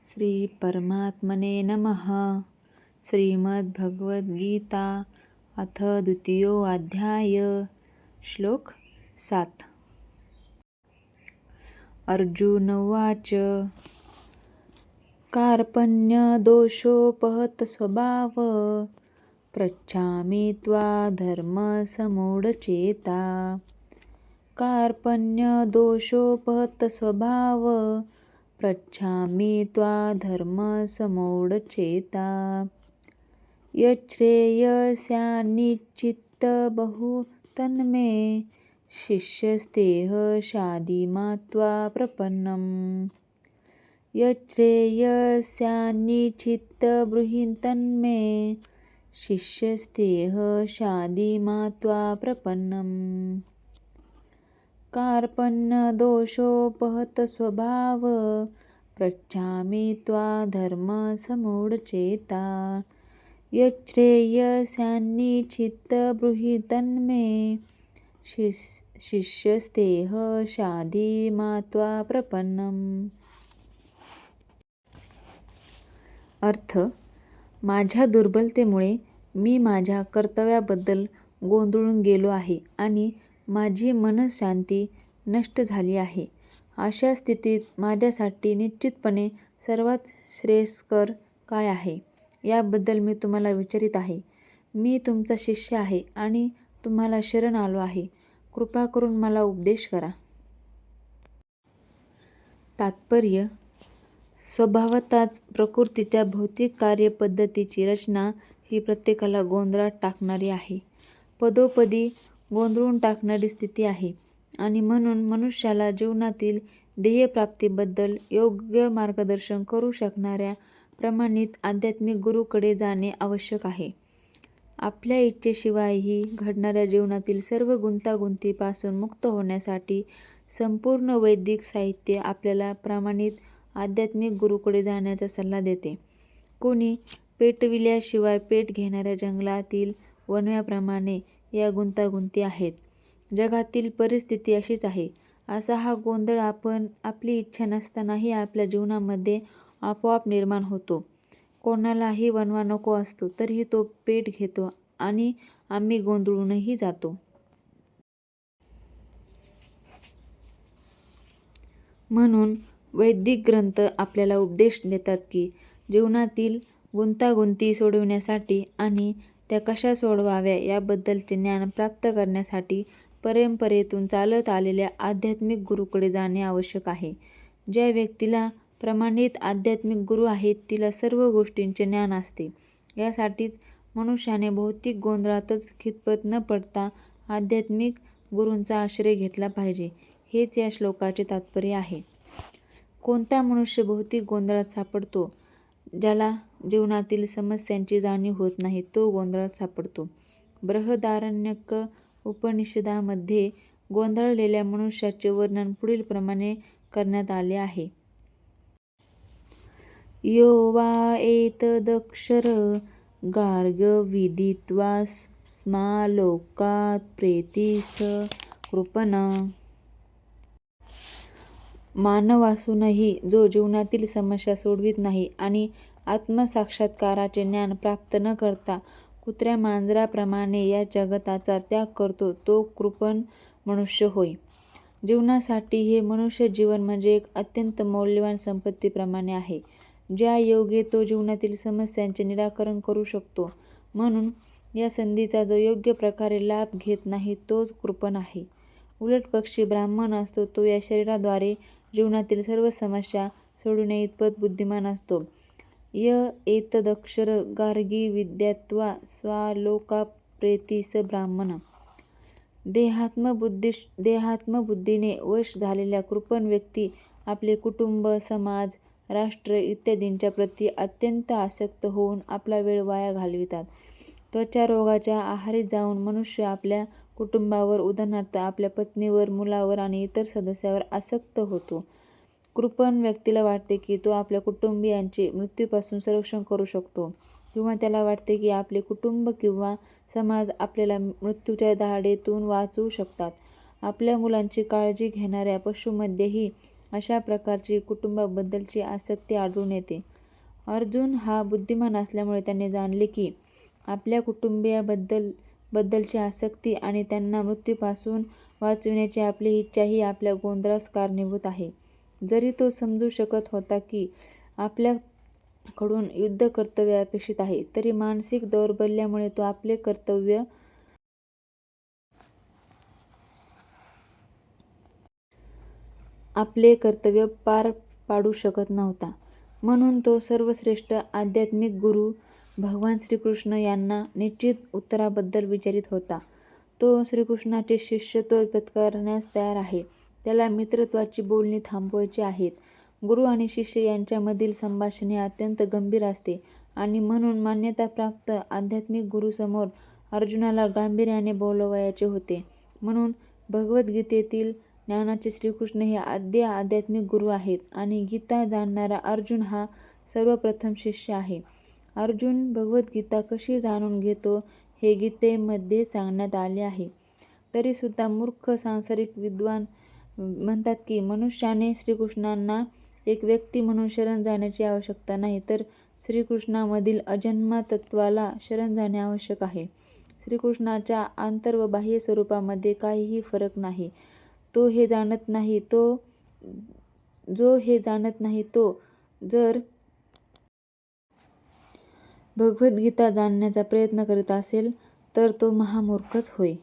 श्री परमात्मने नमः. श्रीमद्भगवद्गीता अथ द्वितीयोऽध्याय. श्लोक 7. अर्जुन उवाच कार्पण्यदोषोपहतस्वभाव पृच्छामि त्वा धर्मसम्मूढचेता. कार्पण्यदोषोपहतस्वभाव पृच्छामि त्वा धर्मसम्मूढचेता. यच्छ्रेयस्यान्निश्चितबहुतन्मे शिष्यस्तेह शाधीमात्वा प्रपन्नम्. यच्छ्रेयस्यान्निश्चितबहुतन्मे शिष्यस्तेह शाधीमात्वा प्रपन्नम्. कार्पण्यदोषोपहतस्वभाव पृच्छामि त्वा धर्मसम्मूढचेता. यच्छ्रेयस्यान्निश्चितबहुतन्मे शिष्यस्तेह शाधीमात्वा प्रपन्नम्. अर्थ: माझ्या दुर्बलतेमुळे मी माझ्या कर्तव्याबद्दल गोंधळून गेलो आहे आणि माझी मनःशांती नष्ट झाली आहे. अशा स्थितीत माझ्यासाठी निश्चितपणे सर्वात श्रेयस्कर काय आहे, याबद्दल मी तुम्हाला विचारित आहे. मी तुमचा शिष्य आहे आणि तुम्हाला शरण आलो आहे. कृपा करून मला उपदेश करा. तात्पर्य: स्वभावतःच प्रकृतीच्या भौतिक कार्यपद्धतीची रचना ही प्रत्येकाला गोंधळात टाकणारी आहे, पदोपदी गोंधळून टाकणारी स्थिती आहे आणि म्हणून मनुष्याला जीवनातील ध्येयप्राप्तीबद्दल योग्य मार्गदर्शन करू शकणाऱ्या प्रमाणित आध्यात्मिक गुरूकडे जाणे आवश्यक आहे. आपल्या इच्छेशिवायही घडणाऱ्या जीवनातील सर्व गुंतागुंतीपासून मुक्त होण्यासाठी संपूर्ण वैदिक साहित्य आपल्याला प्रमाणित आध्यात्मिक गुरूकडे जाण्याचा सल्ला देते. कोणी पेटविल्याशिवाय पेट घेणाऱ्या जंगलातील वणव्याप्रमाणे या गुंतागुंती आहेत. जगातील परिस्थिती अशीच आहे. असा हा गोंधळ आपली इच्छा नसतानाही आपल्या जीवनामध्ये आपोआप निर्माण होतो. कोणालाही वणवा नको असतो, तरीही तो पेट घेतो आणि आम्ही गोंधळूनही जातो. म्हणून वैदिक ग्रंथ आपल्याला उपदेश देतात की जीवनातील गुंतागुंती सोडविण्यासाठी आणि त्या कशा सोडवाव्या याबद्दलचे ज्ञान प्राप्त करण्यासाठी परंपरेतून चालत आलेल्या आध्यात्मिक गुरूकडे जाणे आवश्यक आहे. ज्या व्यक्तीला प्रमाणित आध्यात्मिक गुरू आहेत तिला सर्व गोष्टींचे ज्ञान असते. यासाठीच मनुष्याने भौतिक गोंधळातच खितपत न पडता आध्यात्मिक गुरूंचा आश्रय घेतला पाहिजे. हेच या श्लोकाचे तात्पर्य आहे. कोणता मनुष्य भौतिक गोंधळात सापडतो, ज्याला जीवनातील समस्यांची जाणीव होत नाही, तो गोंधळात सापडतो. बृहदारण्यक उपनिषदामध्ये गोंधळलेल्या मनुष्याचे वर्णन पुढील प्रमाणे करण्यात आले आहे. यो वा एतदक्षर गार्ग्यविदित्वा स्मालोकात् प्रेति स कृपण. मानवासूनही जो जीवनातील समस्या सोडवित नाही आणि आत्मसाक्षात्काराचे ज्ञान प्राप्त न करता कुत्र्या-मांजराप्रमाणे या जगताचा त्याग करतो, तो कृपण मनुष्य होय. जीवनासाठी हे मनुष्य जीवन म्हणजे एक अत्यंत मौल्यवान संपत्तीप्रमाणे आहे, ज्या योगे तो जीवनातील समस्यांचे निराकरण करू शकतो. म्हणून या संधीचा जो योग्य प्रकारे लाभ घेत नाही, तोच कृपण आहे. उलटपक्षी ब्राह्मण असतो, तो या शरीराद्वारे जीवनातील सर्व समस्या सोडविण्याइतपत बुद्धिमान असतो. य एतदक्षर गार्ग्यविदित्वा स्वालोकात् प्रेति स ब्राह्मण. देहात्मबुद्धीने वश झालेल्या कृपण व्यक्ती आपले कुटुंब, समाज, राष्ट्र इत्यादींच्या प्रती अत्यंत आसक्त होऊन आपला वेळ वाया घालवितात. त्वचारोगाच्या आहारी जाऊन मनुष्य आपल्या कुटुंबावर, उदाहरणार्थ आपल्या पत्नीवर, मुलावर आणि इतर सदस्यावर आसक्त होतो. कृपण व्यक्तीला वाटते की तो आपल्या कुटुंबियांचे मृत्यूपासून संरक्षण करू शकतो, किंवा त्याला वाटते की आपले कुटुंब किंवा समाज आपल्याला मृत्यूच्या दाढेतून वाचवू शकतात. आपल्या मुलांची काळजी घेणाऱ्या पशूमध्येही अशा प्रकारची कुटुंबाबद्दलची आसक्ती आढळून येते. अर्जुन हा बुद्धिमान असल्यामुळे त्याने जाणले की आपल्या कुटुंबियाबद्दलची आसक्ती आणि त्यांना मृत्यूपासून वाचविण्याची आपली इच्छा ही आपल्या गोंधळास कारणीभूत आहे. जरी तो समजू शकत होता की आपल्याकडून युद्ध कर्तव्य अपेक्षित आहे, तरी मानसिक दौर्बल्यामुळे तो आपले कर्तव्य पार पाडू शकत नव्हता. म्हणून तो सर्वश्रेष्ठ आध्यात्मिक गुरु भगवान श्रीकृष्ण यांना निश्चित उत्तराबद्दल विचारित होता. तो श्रीकृष्णाचे शिष्यत्व पत्करण्यास तयार आहे. त्याला मित्रत्वाची बोलणी थांबवायची आहेत. गुरु आणि शिष्य यांच्यामधील संभाषण अत्यंत गंभीर असते आणि म्हणून मान्यताप्राप्त आध्यात्मिक गुरूसमोर अर्जुनाला गांभीर्याने बोलावयाचे होते. म्हणून भगवद्गीतेतील ज्ञानाचे श्रीकृष्ण हे आद्य आध्यात्मिक गुरु आहेत आणि गीता जाणणारा अर्जुन हा सर्वप्रथम शिष्य आहे. अर्जुन भगवद्गीता कशी जाणून घेतो हे गीतेमध्ये सांगण्यात आले आहे. तरीसुद्धा मूर्ख सांसारिक विद्वान म्हणतात की मनुष्याने श्रीकृष्णांना एक व्यक्ती म्हणून शरण जाण्याची आवश्यकता नाही, तर श्रीकृष्णामधील अजन्मा तत्त्वाला शरण जाणे आवश्यक आहे. श्रीकृष्णाच्या आंतर व बाह्य स्वरूपामध्ये काहीही फरक नाही. जो हे जाणत नाही तो जर भगवद्गीता जाणण्याचा प्रयत्न करीत असेल तर तो महामूर्खच होय.